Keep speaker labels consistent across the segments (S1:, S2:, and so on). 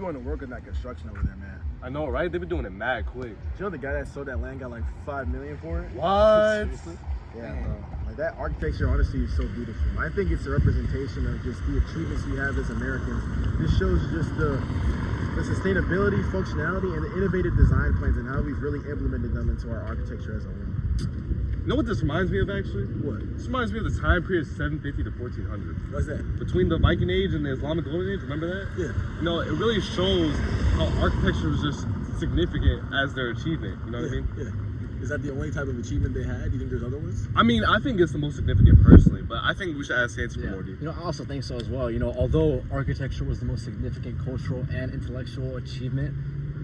S1: going to work on that construction over there, man.
S2: I know, right? They've been doing it mad quick.
S1: You know the guy that sold that land got like $5 million for it?
S2: What?
S1: Seriously? Yeah, bro. Like that architecture, honestly, is so beautiful. I think it's a representation of just the achievements we have as Americans. This shows just the sustainability, functionality, and the innovative design plans and how we've really implemented them into our architecture as a whole.
S2: You know what this reminds me of, actually?
S1: What?
S2: This reminds me of the time period 750 to 1400.
S1: What's that?
S2: Between the Viking Age and the Islamic Golden Age, remember that?
S1: Yeah.
S2: You know, it really shows how architecture was just significant as their achievement. You know what I mean?
S1: Yeah. Is that the only type of achievement they had? Do you think there's other ones?
S2: I mean, I think it's the most significant personally, but I think we should ask Santi for more detail.
S3: You know, I also think so as well. You know, although architecture was the most significant cultural and intellectual achievement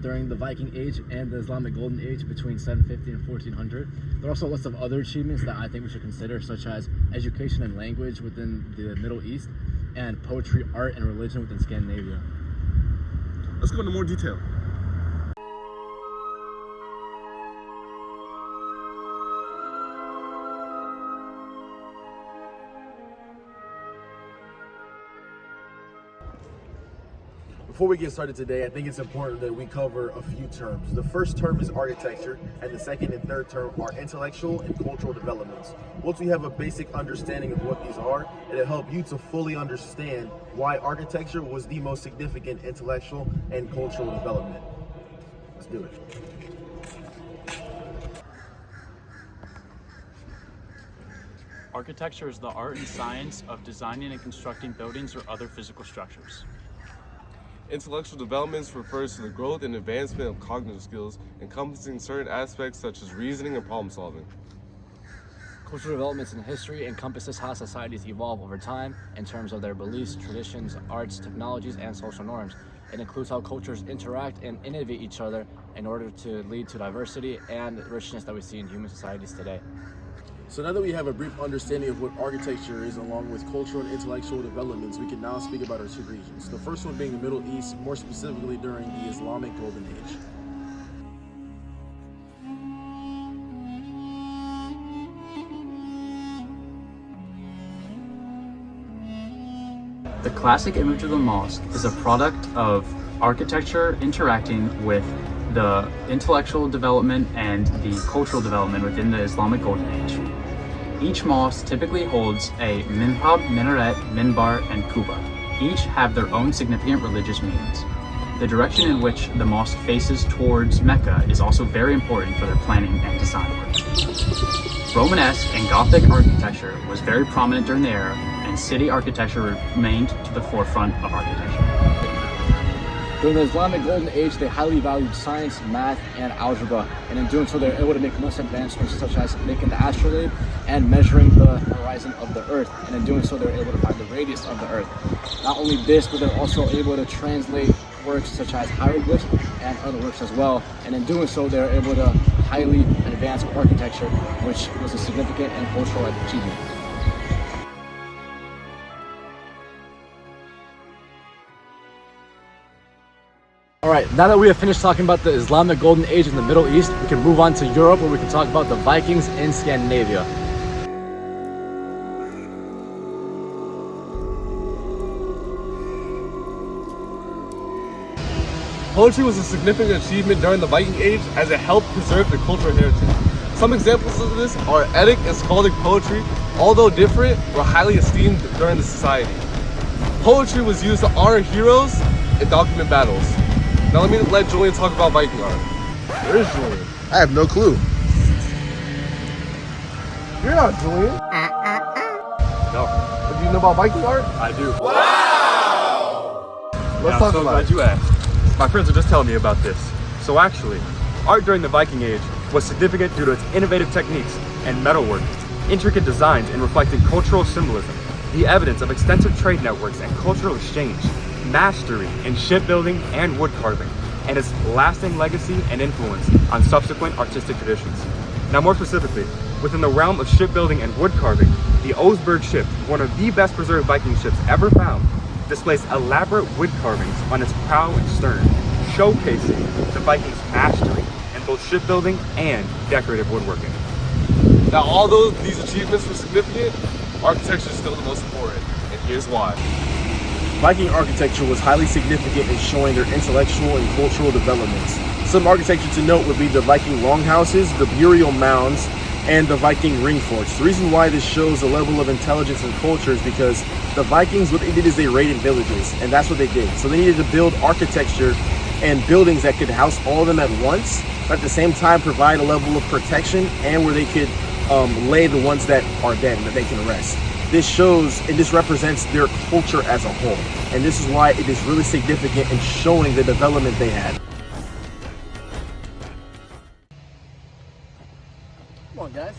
S3: during the Viking Age and the Islamic Golden Age between 750 and 1400, there are also lots of other achievements that I think we should consider, such as education and language within the Middle East, and poetry, art, and religion within Scandinavia.
S2: Let's go into more detail.
S1: Before we get started today, I think it's important that we cover a few terms. The first term is architecture, and the second and third term are intellectual and cultural developments. Once we have a basic understanding of what these are, it'll help you to fully understand why architecture was the most significant intellectual and cultural development. Let's do it.
S4: Architecture is the art and science of designing and constructing buildings or other physical structures.
S2: Intellectual developments refers to the growth and advancement of cognitive skills, encompassing certain aspects such as reasoning and problem solving.
S3: Cultural developments in history encompasses how societies evolve over time in terms of their beliefs, traditions, arts, technologies, and social norms. It includes how cultures interact and innovate each other in order to lead to diversity and richness that we see in human societies today.
S1: So now that we have a brief understanding of what architecture is along with cultural and intellectual developments, we can now speak about our two regions. The first one being the Middle East, more specifically during the Islamic Golden Age.
S4: The classic image of the mosque is a product of architecture interacting with the intellectual development and the cultural development within the Islamic Golden Age. Each mosque typically holds a minhab, minaret, minbar, and kuba. Each have their own significant religious meanings. The direction in which the mosque faces towards Mecca is also very important for their planning and design work. Romanesque and Gothic architecture was very prominent during the era, and city architecture remained to the forefront of architecture.
S3: During the Islamic Golden Age, they highly valued science, math, and algebra, and in doing so, they were able to make most advancements such as making the astrolabe and measuring the horizon of the Earth, and in doing so, they were able to find the radius of the Earth. Not only this, but they're also able to translate works such as hieroglyphs and other works as well, and in doing so, they were able to highly advance architecture, which was a significant and cultural achievement. Alright, now that we have finished talking about the Islamic Golden Age in the Middle East, we can move on to Europe where we can talk about the Vikings in Scandinavia.
S2: Poetry was a significant achievement during the Viking Age as it helped preserve the cultural heritage. Some examples of this are Eddic and Skaldic poetry, although different, were highly esteemed during the society. Poetry was used to honor heroes and document battles. Now let Julian talk about Viking art.
S1: Where is Julian? I have no clue. You're not Julian.
S2: No.
S1: But do you know about Viking art?
S2: I do.
S1: Wow! Let's talk
S5: so
S1: about
S5: glad
S1: it.
S5: you asked. My friends were just telling me about this. So actually, art during the Viking Age was significant due to its innovative techniques and metalwork, intricate designs and reflecting cultural symbolism, the evidence of extensive trade networks and cultural exchange, mastery in shipbuilding and wood carving, and its lasting legacy and influence on subsequent artistic traditions. Now more specifically, within the realm of shipbuilding and wood carving, the Oseberg ship, one of the best preserved Viking ships ever found, displays elaborate wood carvings on its prow and stern, showcasing the Vikings' mastery in both shipbuilding and decorative woodworking.
S2: Now although these achievements were significant, architecture is still the most important, and here's why.
S1: Viking architecture was highly significant in showing their intellectual and cultural developments. Some architecture to note would be the Viking longhouses, the burial mounds, and the Viking ring forts. The reason why this shows a level of intelligence and culture is because the Vikings, what they did is they raided villages, and that's what they did. So they needed to build architecture and buildings that could house all of them at once, but at the same time provide a level of protection and where they could lay the ones that are dead and that they can rest. This shows and this represents their culture as a whole, and this is why it is really significant in showing the development they had. Come on, guys,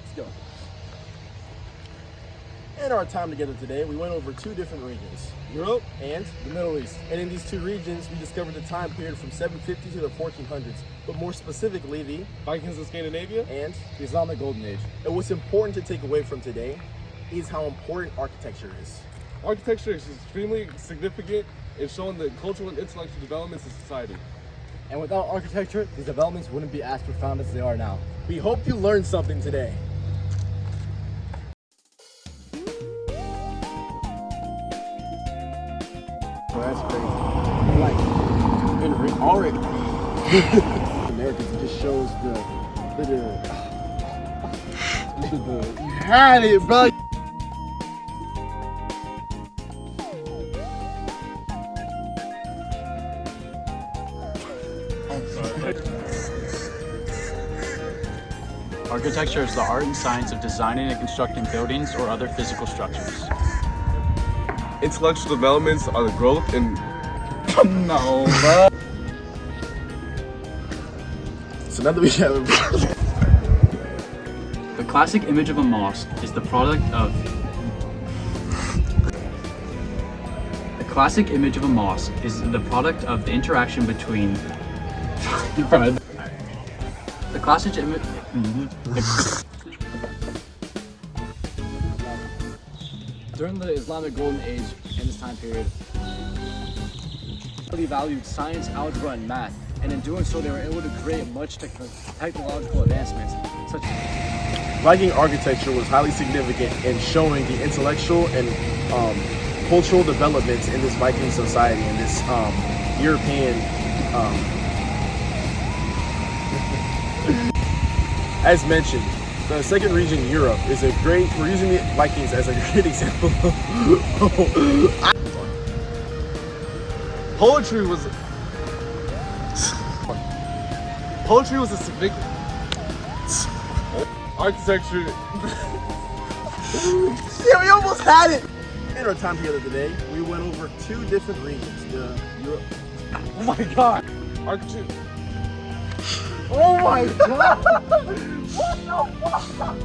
S1: let's go. In our time together today, we went over two different regions, Europe and the Middle East. And in these two regions, we discovered the time period from 750 to the 1400s, but more specifically the
S2: Vikings in Scandinavia
S1: and
S3: The Islamic Golden Age.
S1: and what's important to take away from today is how important architecture is.
S2: Architecture is extremely significant in showing the cultural and intellectual developments of society.
S3: And without architecture, these developments wouldn't be as profound as they are now.
S1: We hope you learned something today.
S3: Well, that's crazy. Like, in already. Americans, it just shows
S1: You had it, bro.
S4: Architecture is the art and science of designing and constructing buildings or other physical structures.
S2: Intellectual developments are the growth and
S4: No, bro.
S1: So now that we have
S4: The classic image of a mosque is the product of the interaction between the classic image.
S3: During the Islamic Golden Age in this time period, they valued science, algebra, and math, and in doing so, they were able to create much technological advancements, such as
S1: Viking architecture was highly significant in showing the intellectual and cultural developments in this Viking society, in this European. As mentioned, the second region, Europe, is a great. We're using the Vikings as a great example.
S2: poetry was a significant architecture.
S1: Yeah, we almost had it. In our time together today, we went over two different regions. The Europe.
S3: oh my god,
S2: Architecture.
S1: Oh my god! What the fuck?